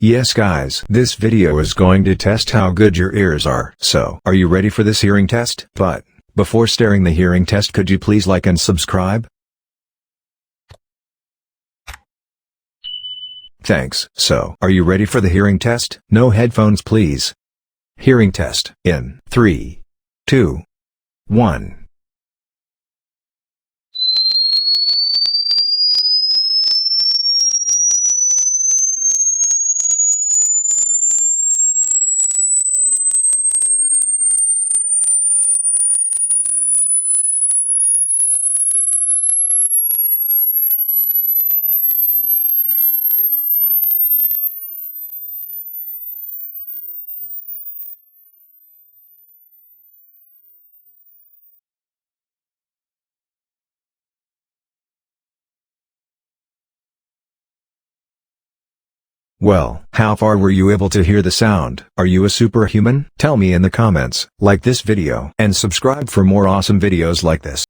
Yes guys, this video is going to test how good your ears are. So, are you ready for this hearing test? But, before starting the hearing test, could you please like and subscribe? Thanks. So, are you ready for the hearing test? No headphones please. Hearing test, in 3, 2, 1. Well, how far were you able to hear the sound? Are you a superhuman? Tell me in the comments, like this video, and subscribe for more awesome videos like this.